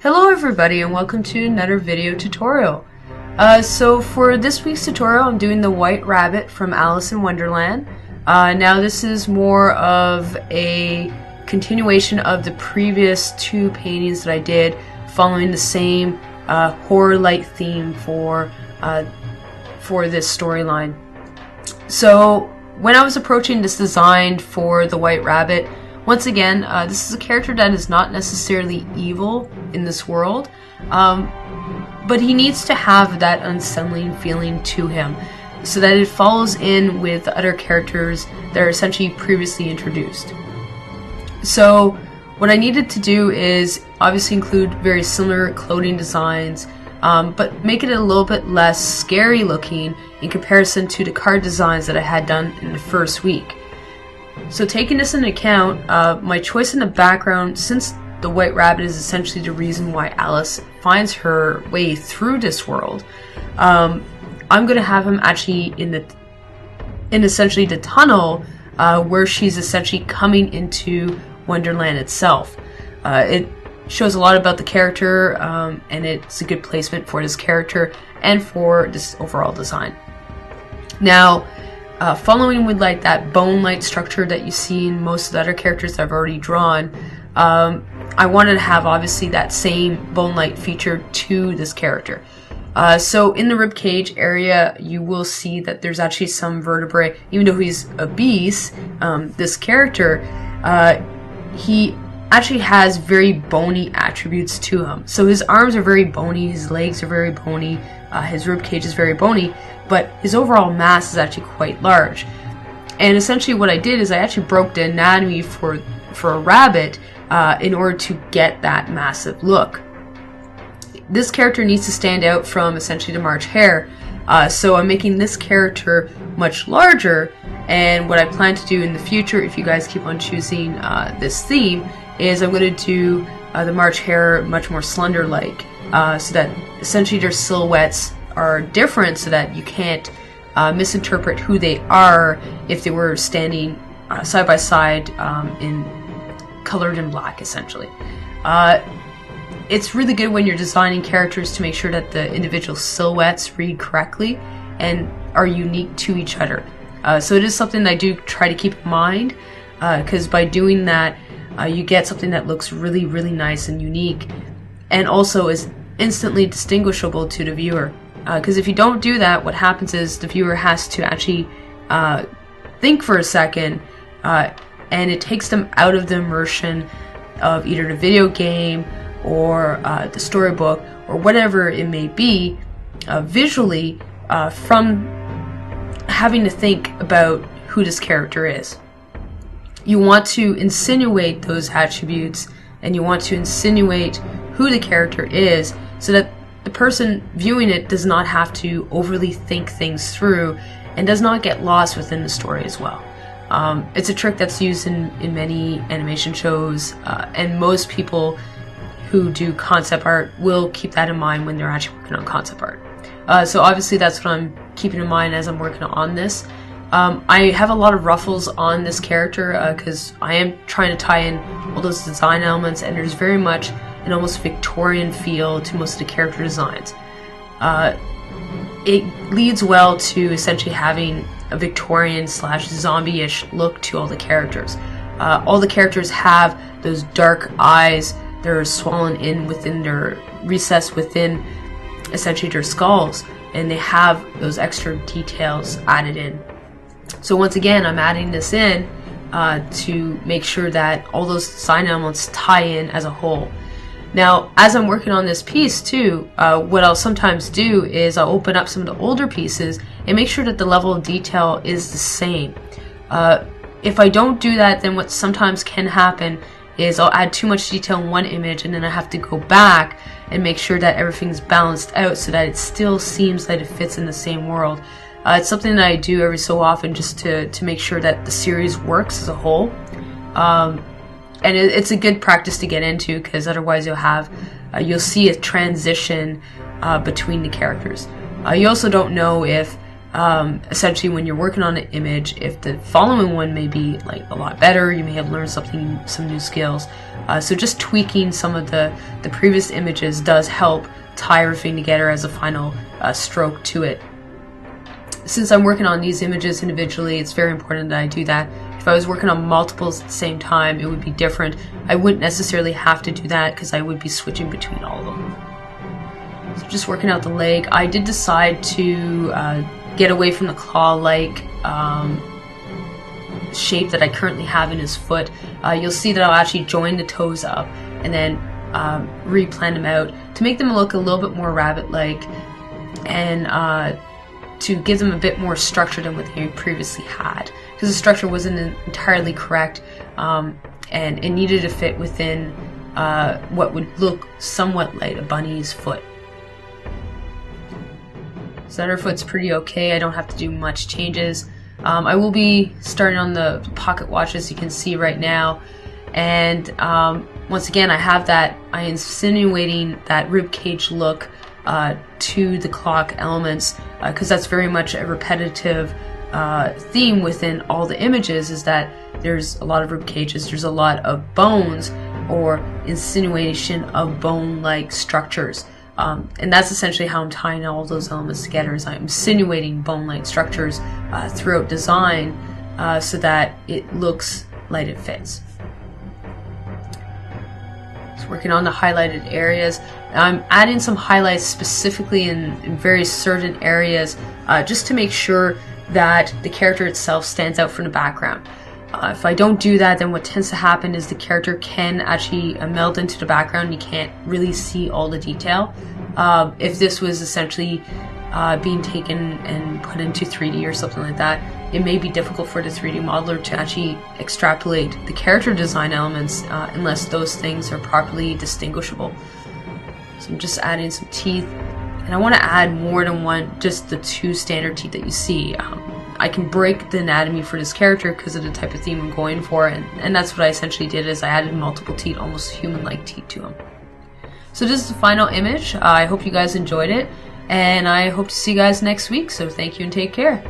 Hello everybody and welcome to another video tutorial. So for this week's tutorial I'm doing the White Rabbit from Alice in Wonderland. Now this is more of a continuation of the previous two paintings that I did, following the same horror light theme for this storyline. So when I was approaching this design for the White Rabbit, once again, this is a character that is not necessarily evil in this world, but he needs to have that unsettling feeling to him so that it follows in with other characters that are essentially previously introduced. So what I needed to do is obviously include very similar clothing designs, but make it a little bit less scary looking in comparison to the card designs that I had done in the first week. So taking this into account, my choice in the background, since the White Rabbit is essentially the reason why Alice finds her way through this world, I'm going to have him actually in essentially the tunnel where she's essentially coming into Wonderland itself. It shows a lot about the character, and it's a good placement for this character and for this overall design. Now, following with like that bone light structure that you see in most of the other characters that I've already drawn, I wanted to have obviously that same bone light feature to this character. So in the ribcage area you will see that there's actually some vertebrae. Even though he's obese, this character, he actually has very bony attributes to him. So his arms are very bony, his legs are very bony, his ribcage is very bony, but his overall mass is actually quite large. And essentially what I did is I actually broke the anatomy for a rabbit in order to get that massive look. This character needs to stand out from essentially the March Hare, so I'm making this character much larger, and what I plan to do in the future, if you guys keep on choosing this theme, is I'm going to do the March Hare much more slender-like, so that essentially their silhouettes are different, so that you can't misinterpret who they are if they were standing side by side colored in black, essentially. It's really good when you're designing characters to make sure that the individual silhouettes read correctly and are unique to each other. So it is something that I do try to keep in mind, because by doing that you get something that looks really, really nice and unique, and also is instantly distinguishable to the viewer. Because if you don't do that, what happens is the viewer has to actually think for a second, and it takes them out of the immersion of either the video game or the storybook or whatever it may be, visually, from having to think about who this character is. You want to insinuate those attributes, and you want to insinuate who the character is, so that the person viewing it does not have to overly think things through and does not get lost within the story as well. It's a trick that's used in many animation shows, and most people who do concept art will keep that in mind when they're actually working on concept art. So obviously that's what I'm keeping in mind as I'm working on this. I have a lot of ruffles on this character because I am trying to tie in all those design elements, and there's very much an almost Victorian feel to most of the character designs. It leads well to essentially having a Victorian / zombie-ish look to all the characters. All the characters have those dark eyes that are swollen in within their recess within essentially their skulls, and they have those extra details added in. So once again, I'm adding this in to make sure that all those design elements tie in as a whole. Now, as I'm working on this piece too, what I'll sometimes do is I'll open up some of the older pieces and make sure that the level of detail is the same. If I don't do that, then what sometimes can happen is I'll add too much detail in one image, and then I have to go back and make sure that everything's balanced out so that it still seems that it fits in the same world. It's something that I do every so often just to make sure that the series works as a whole. And it's a good practice to get into, because otherwise you'll see a transition between the characters. You also don't know if essentially when you're working on an image, if the following one may be like a lot better, you may have learned some new skills. So just tweaking some of the previous images does help tie everything together as a final stroke to it. Since I'm working on these images individually, it's very important that I do that. If I was working on multiples at the same time, it would be different. I wouldn't necessarily have to do that because I would be switching between all of them. So just working out the leg, I did decide to get away from the claw-like shape that I currently have in his foot. You'll see that I'll actually join the toes up and then replan them out to make them look a little bit more rabbit-like and to give them a bit more structure than what they previously had, because the structure wasn't entirely correct and it needed to fit within what would look somewhat like a bunny's foot. So that her foot's pretty okay. I don't have to do much changes. I will be starting on the pocket watch, as you can see right now, and once again I'm insinuating that ribcage look to the clock elements, because that's very much a repetitive theme within all the images, is that there's a lot of rib cages, there's a lot of bones or insinuation of bone-like structures. And that's essentially how I'm tying all those elements together, is I'm insinuating bone-like structures throughout design so that it looks like it fits. So working on the highlighted areas, I'm adding some highlights specifically in very certain areas just to make sure that the character itself stands out from the background. If I don't do that, then what tends to happen is the character can actually meld into the background. You can't really see all the detail. If this was essentially being taken and put into 3D or something like that, it may be difficult for the 3D modeler to actually extrapolate the character design elements unless those things are properly distinguishable. So I'm just adding some teeth, and I want to add more than one, just the two standard teeth that you see. I can break the anatomy for this character because of the type of theme I'm going for, and that's what I essentially did, is I added multiple teeth, almost human-like teeth to him. So this is the final image. I hope you guys enjoyed it, and I hope to see you guys next week, so thank you and take care.